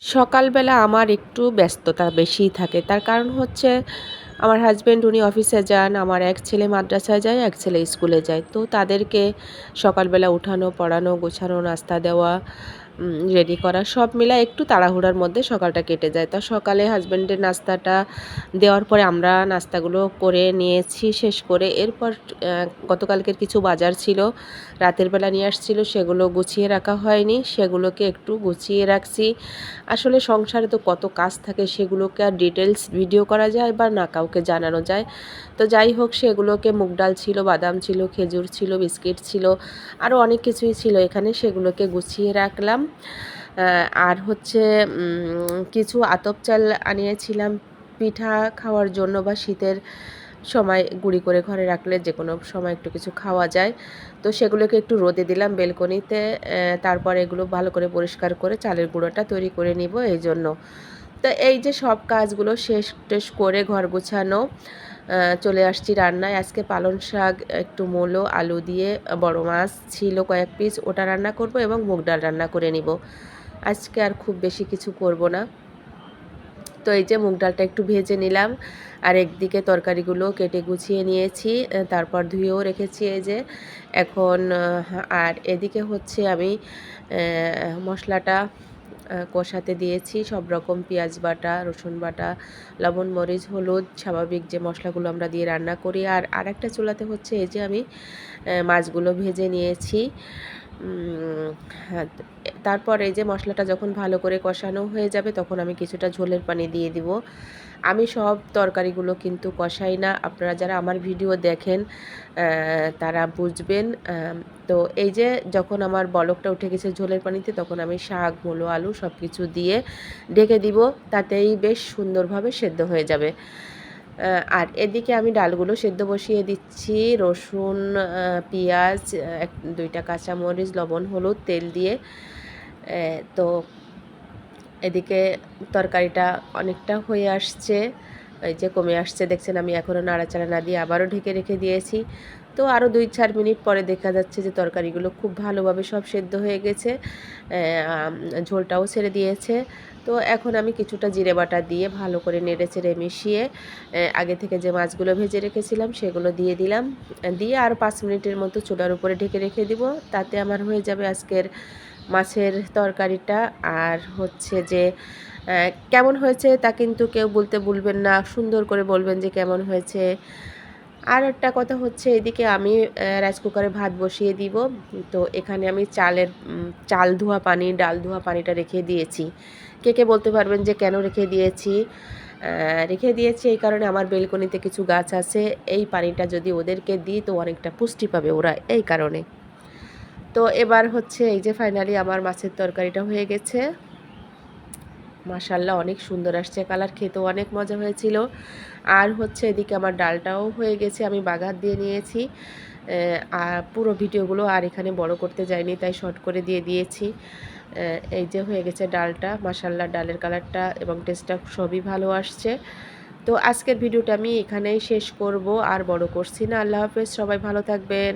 সকালবেলা আমার একটু ব্যস্ততা বেশিই থাকে। তার কারণ হচ্ছে আমার হাসব্যান্ড উনি অফিসে যান, আমার এক ছেলে মাদ্রাসায় যায়, এক ছেলে স্কুলে যায়। তো তাদেরকে সকালবেলা উঠানো, পড়ানো, গোছানো, নাস্তা দেওয়া, রেডি করা সব মিলায় একটু তাড়াহুড়ার মধ্যে সকালটা কেটে যায়। তো সকালে হাসব্যান্ডের নাস্তাটা দেওয়ার পরে আমরা নাস্তাগুলো করে নিয়েছি শেষ করে। এরপর গতকালকের কিছু বাজার ছিল, রাতের বেলা নিয়ে আসছিল, সেগুলো গুছিয়ে রাখা হয়নি। সেগুলোকে একটু গুছিয়ে রাখছি। আসলে সংসারে তো কত কাজ থাকে, সেগুলোকে আর ডিটেলস ভিডিও করা যায় বা না কাউকে জানানো যায়। তো যাই হোক, সেগুলোকে মুগ ডাল ছিল, বাদাম ছিল, খেজুর ছিল, বিস্কিট ছিল, আরও অনেক কিছুই ছিল এখানে, সেগুলোকে গুছিয়ে রাখলাম। আর হচ্ছে কিছু আতপ চাল আনিয়েছিলাম পিঠা খাওয়ার জন্য, বা শীতের সময় গুঁড়ি করে ঘরে রাখলে যে কোনো সময় একটু কিছু খাওয়া যায়। তো সেগুলোকে একটু রোদে দিলাম বেলকনিতে। তারপর এগুলো ভালো করে পরিষ্কার করে চালের গুঁড়োটা তৈরি করে নিব এই জন্য। তো এই যে সব কাজগুলো শেষ টেস করে ঘর গোছানো, চলে আসছি রান্নায়। আজকে পালং শাক, একটু মূলো, আলু দিয়ে, বড় মাছ ছিল কয়েক পিস, ওটা রান্না করব এবং মুগ ডাল রান্না করে নিব। আজকে আর খুব বেশি কিছু করব না। তো এই যে মুগ ডালটা একটু ভেজে নিলাম, আর একদিকে তরকারিগুলো কেটে গুছিয়ে নিয়েছি, তারপর ধুয়েও রেখেছি এই যে। এখন আর এদিকে হচ্ছে আমি মশলাটা কষাতে দিয়েছি, সব রকম পেঁয়াজ বাটা, রসুন বাটা, লবণ, মরিচ, হলুদ, স্বাভাবিক যে মশলাগুলো আমরা দিয়ে রান্না করি। আর আরেকটা চুলাতে হচ্ছে এই যে আমি মাছগুলো ভেজে নিয়েছি। হ্যাঁ, তারপর এই যে মশলাটা যখন ভালো করে কষানো হয়ে যাবে, তখন আমি কিছুটা ঝোলের পানি দিয়ে দিব। আমি সব তরকারিগুলো কিন্তু কষাই না, আপনারা যারা আমার ভিডিও দেখেন তারা বুঝবেন। তো এই যে যখন আমার বলকটা উঠে গেছে ঝোলের পানিতে, তখন আমি শাক, মূলো, আলু সব কিছু দিয়ে ঢেকে দিব, তাতেই বেশ সুন্দরভাবে সেদ্ধ হয়ে যাবে। আর এদিকে আমি ডালগুলো সেদ্ধ বসিয়ে দিচ্ছি। রসুন, পেঁয়াজ, ২টা কাঁচামরিচ, লবণ, হলুদ, তেল দিয়ে। তো এদিকে তরকারিটা অনেকটা হয়ে আসছে, এই যে কমে আসছে দেখছেন। আমি এখনও নাড়াচাড়া না দিয়ে আবারও ঢেকে রেখে দিয়েছি। তো আরও ২-৪ মিনিট পরে দেখা যাচ্ছে যে তরকারিগুলো খুব ভালোভাবে সব সেদ্ধ হয়ে গেছে, ঝোলটাও ছেড়ে দিয়েছে। তো এখন আমি কিছুটা জিরে বাটা দিয়ে ভালো করে নেড়েচেড়ে মিশিয়ে আগে থেকে যে মাছগুলো ভেজে রেখেছিলাম সেগুলো দিয়ে দিলাম। দিয়ে আর ৫ মিনিটের মতো চুলার উপরে ঢেকে রেখে দিব। তাতে আমার হয়ে যাবে আজকের মাছের তরকারিটা। আর হচ্ছে যে কেমন হয়েছে তা কিন্তু কেউ বলতে ভুলবেন না, সুন্দর করে বলবেন যে কেমন হয়েছে। আর একটা কথা হচ্ছে, এদিকে আমি রাইস কুকারে ভাত বসিয়ে দিব। তো এখানে আমি চাল ধোয়া পানি, ডাল ধোয়া পানিটা রেখে দিয়েছি। কে কে বলতে পারবেন যে কেন রেখে দিয়েছি? রেখে দিয়েছি এই কারণে, আমার বেলকনিতে কিছু গাছ আছে, এই পানিটা যদি ওদেরকে দিই তো অনেকটা পুষ্টি পাবে ওরা, এই কারণে। তো এবার হচ্ছে এই যে ফাইনালি আমার মাছের তরকারিটা হয়ে গেছে। মাশাআল্লাহ, অনেক সুন্দর আসছে কালার, খেতেও অনেক মজা হয়েছিল। আর হচ্ছে এদিকে আমার ডালটাও হয়ে গেছে, আমি বাগার দিয়ে নিয়েছি। আর পুরো ভিডিওগুলো আর এখানে বড় করতে যাইনি, তাই শর্ট করে দিয়ে দিয়েছি। এই যে হয়ে গেছে ডালটা, মাশাআল্লাহ, ডালের কালারটা এবং টেস্টটা সবই ভালো আসছে। তো আজকের ভিডিওটা আমি এখানেই শেষ করব, আর বড় করছি না। আল্লাহ হাফেজ, সবাই ভালো থাকবেন।